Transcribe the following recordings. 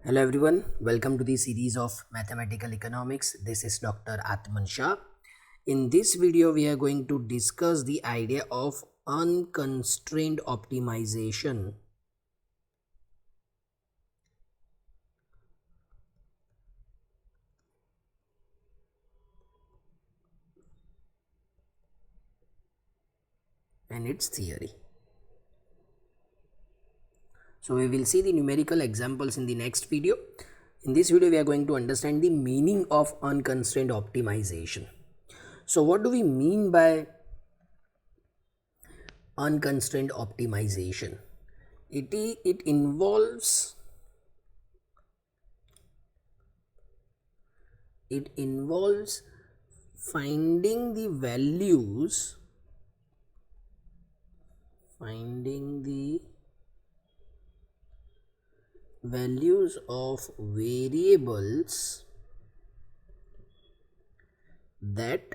Hello everyone, welcome to the series of Mathematical Economics. This is Dr. Atman Shah. In this video, we are going to discuss the idea of unconstrained optimization. And its theory. So we will see the numerical examples in the next video. In this video, we are going to understand the meaning of unconstrained optimization. So what do we mean by unconstrained optimization? It involves finding the values of variables that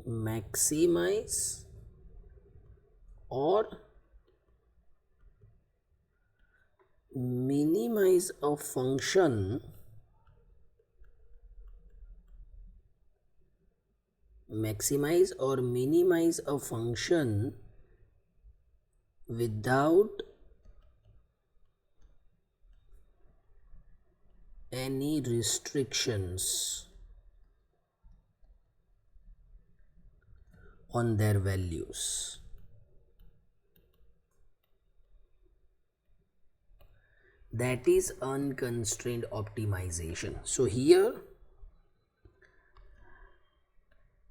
maximize or minimize a function without any restrictions on their values. That is unconstrained optimization. So here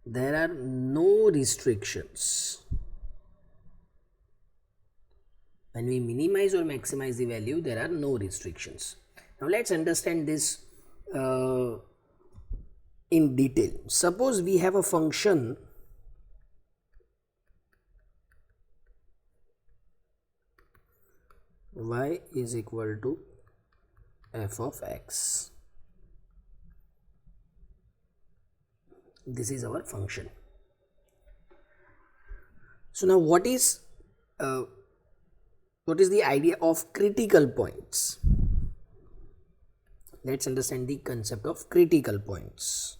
there are no restrictions. When we minimize or maximize the value, there are no restrictions. Now let's understand this in detail. Suppose we have a function y is equal to f of x. This is our function. So now what is the idea of critical points? Let's understand the concept of critical points.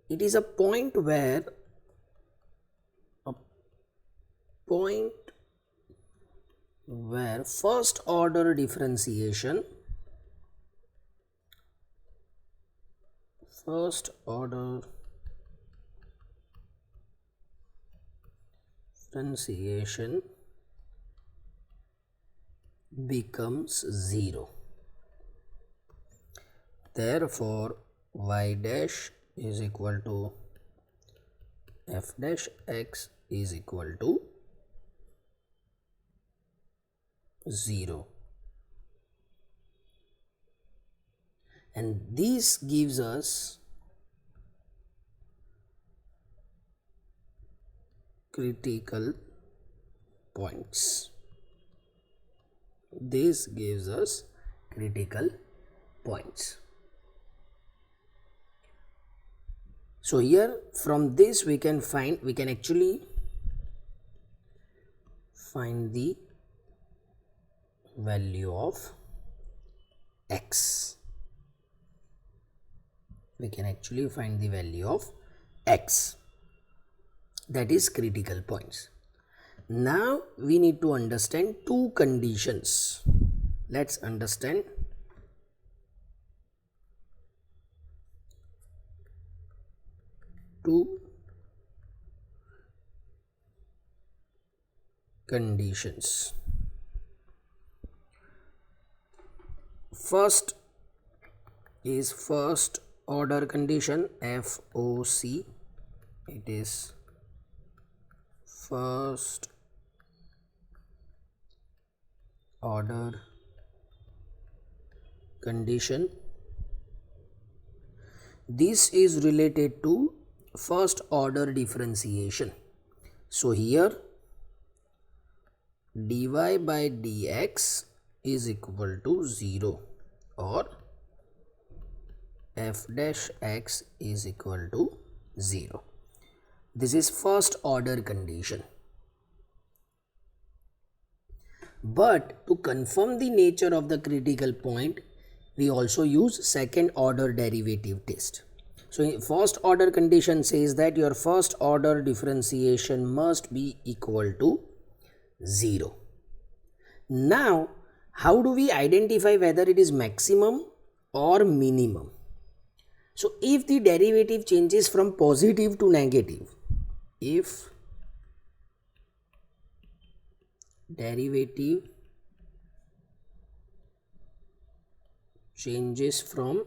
It is a point where first order differentiation becomes 0. Therefore y dash is equal to f dash x is equal to 0, and this gives us critical points. This gives us critical points. So here from this we can actually find the value of x. We can actually find the value of x. That is critical points. Now we need to understand two conditions. Let's understand two conditions. First is first order condition, FOC. It is first order condition. This is related to first order differentiation. So here dy by dx is equal to 0 or f dash x is equal to 0. This is first order condition. But to confirm the nature of the critical point, we also use second order derivative test. So first order condition says that your first order differentiation must be equal to 0. Now, how do we identify whether it is maximum or minimum? So if the derivative changes from positive to negative, if derivative changes from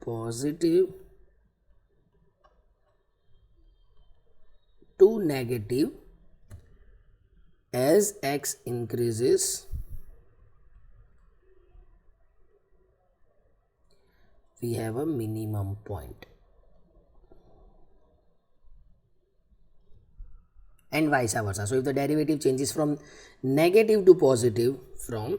positive to negative as x increases, we have a minimum point. And vice versa. So if the derivative changes from negative to positive, from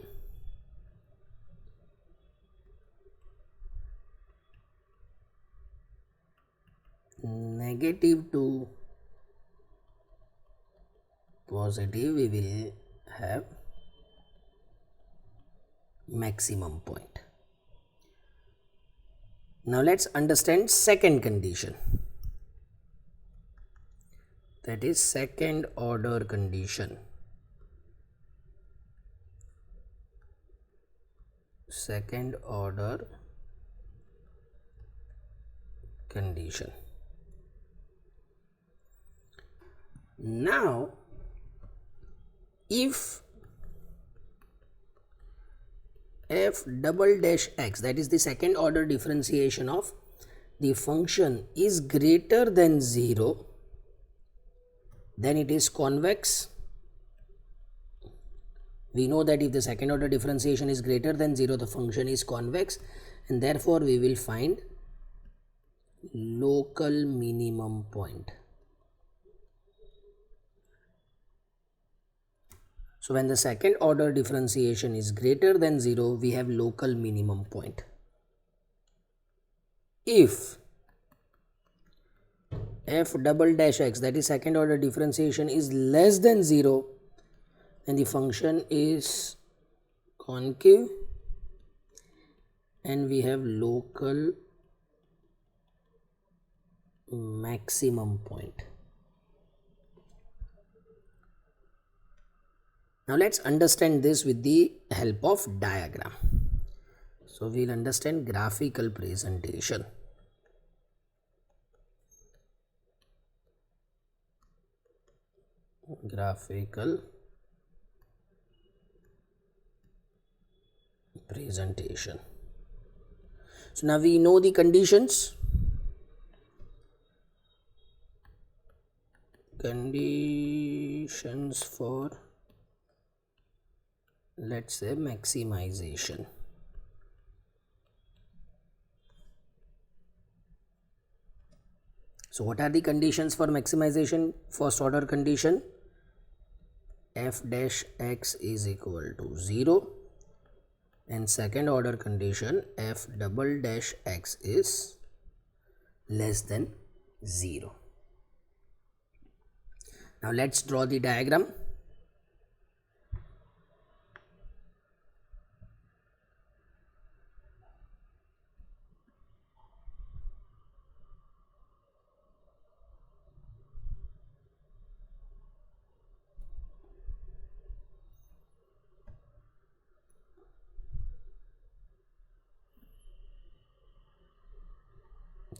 negative to positive, we will have maximum point. Now let's understand second condition. That is second order condition. Second order condition. Now, if f double dash x, that is the second order differentiation of the function, is greater than 0, then it is convex. We know that if the second order differentiation is greater than 0, the function is convex, and therefore we will find local minimum point. So when the second order differentiation is greater than 0, we have local minimum point. If f double dash x, that is second order differentiation, is less than 0, then the function is concave and we have local maximum point. Now let's understand this with the help of diagram. So we'll understand graphical presentation. Graphical presentation. So now we know the conditions. Conditions for, let's say, maximization. So what are the conditions for maximization? First order condition, f dash x is equal to 0, and second order condition, f double dash x is less than 0. Now let's draw the diagram.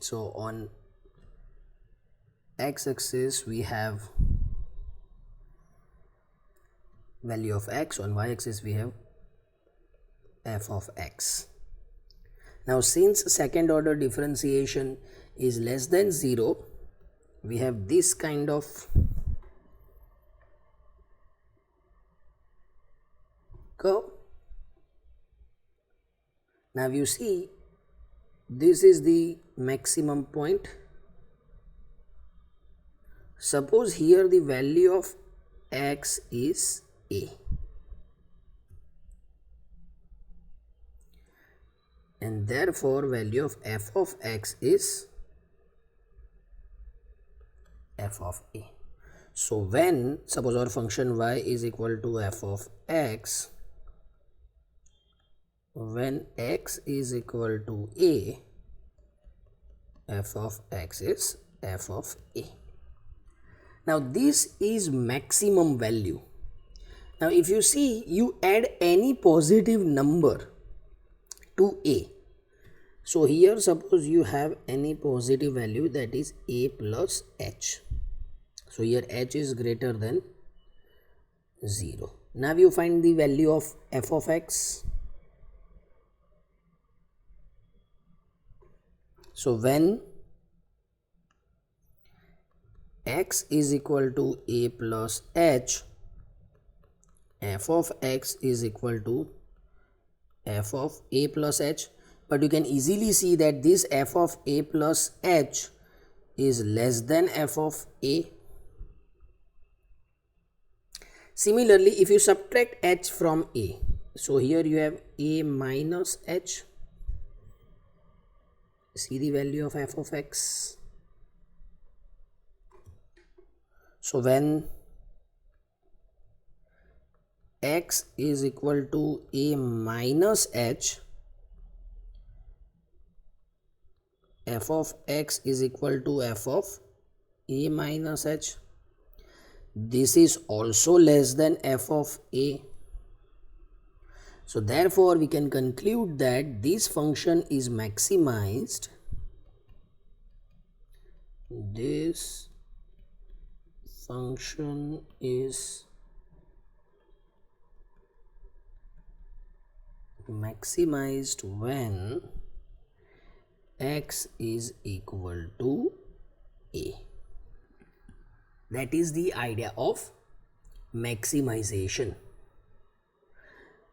So on x-axis we have value of x, on y-axis we have f of x. Now since second order differentiation is less than 0, we have this kind of curve. Now you see, this is the maximum point. Suppose here the value of x is a, and therefore value of f of x is f of a. So when suppose our function y is equal to f of x, when x is equal to a, f of x is f of a. Now this is maximum value. Now if you see, you add any positive number to a. So here suppose you have any positive value, that is a plus h. So here h is greater than 0. Now you find the value of f of x. So when x is equal to a plus h, f of x is equal to f of a plus h. But you can easily see that this f of a plus h is less than f of a. Similarly, if you subtract h from a, so here you have a minus h. See the value of f of x. So when x is equal to a minus h, f of x is equal to f of a minus h. This is also less than f of a. So therefore we can conclude that this function is maximized. This function is maximized when x is equal to a. That is the idea of maximization.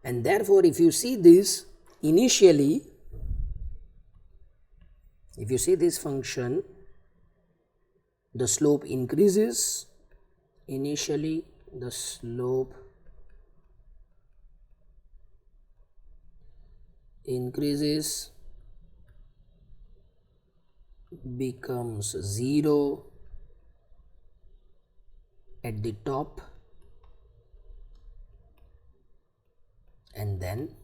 And therefore if you see this, initially if you see this function, the slope increases. Initially the slope increases, becomes 0 at the top, and then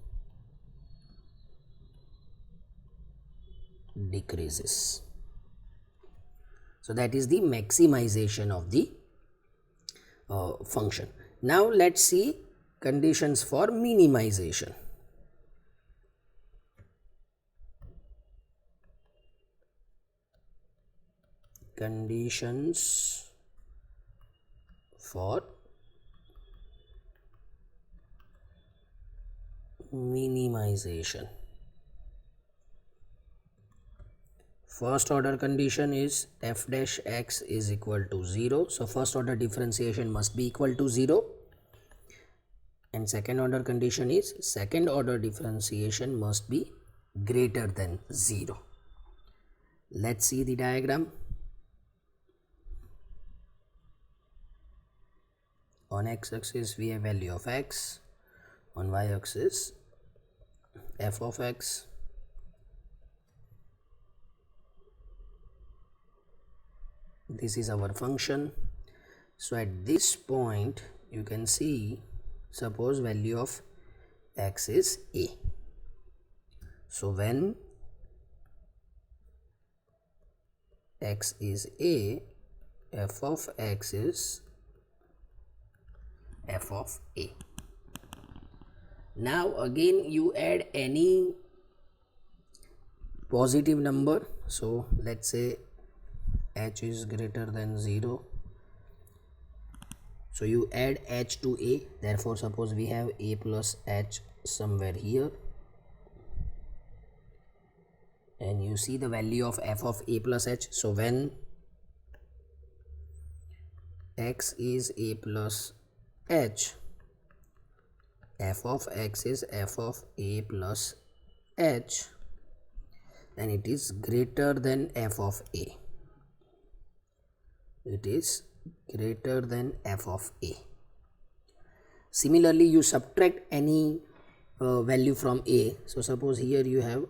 decreases. So that is the maximization of the function. Now let's see conditions for minimization. Conditions for minimization. First order condition is f dash x is equal to 0. So first order differentiation must be equal to 0. And second order condition is second order differentiation must be greater than 0. Let's see the diagram. On x-axis we have value of x, on y-axis f of x. This is our function. So at this point you can see, suppose value of x is a. So when x is a, f of x is f of a. Now again you add any positive number. So let's say h is greater than 0. So you add h to a. Therefore suppose we have a plus h somewhere here, and you see the value of f of a plus h. So when x is a plus h, f of x is f of a plus h, and it is greater than f of a. It is greater than f of a. Similarly, you subtract any value from a. So suppose here you have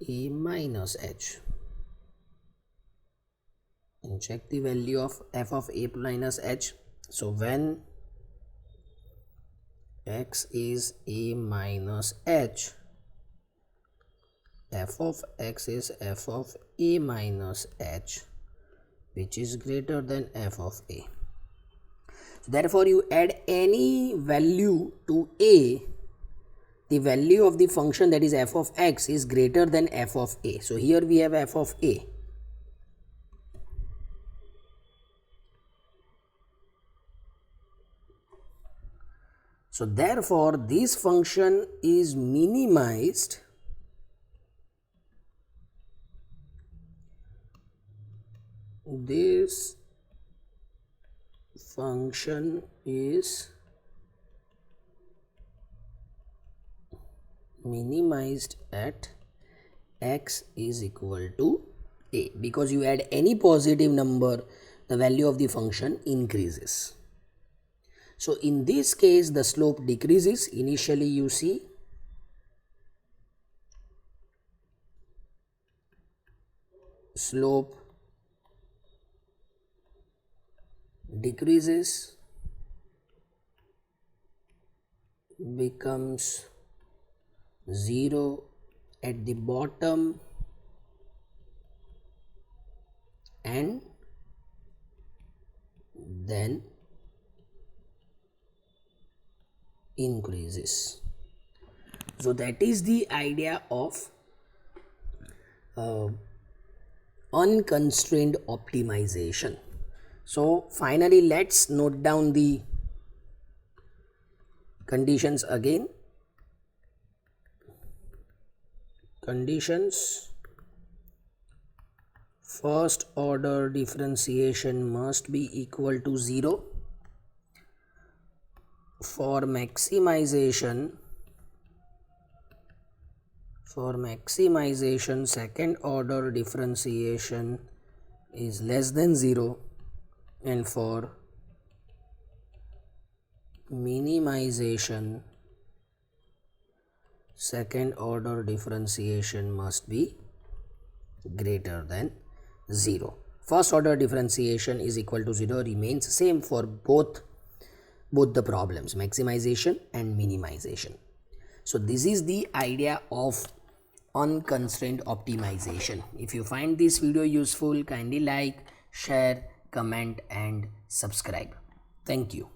a minus h, and check the value of f of a minus h. So when x is a minus h, f of x is f of a minus h, which is greater than f of a. So therefore, you add any value to a, the value of the function, that is f of x, is greater than f of a. So here we have f of a. So therefore, this function is minimized at x is equal to a, because you add any positive number, the value of the function increases. So in this case, the slope decreases. Initially you see slope decreases, becomes 0 at the bottom, and then increases. So that is the idea of unconstrained optimization. So finally, let's note down the conditions again. Conditions: first order differentiation must be equal to 0. For maximization, second order differentiation is less than 0, and for minimization, second order differentiation must be greater than 0. First order differentiation is equal to 0 remains same for both the problems, maximization and minimization. So this is the idea of unconstrained optimization. If you find this video useful, kindly like, share, comment and subscribe. Thank you.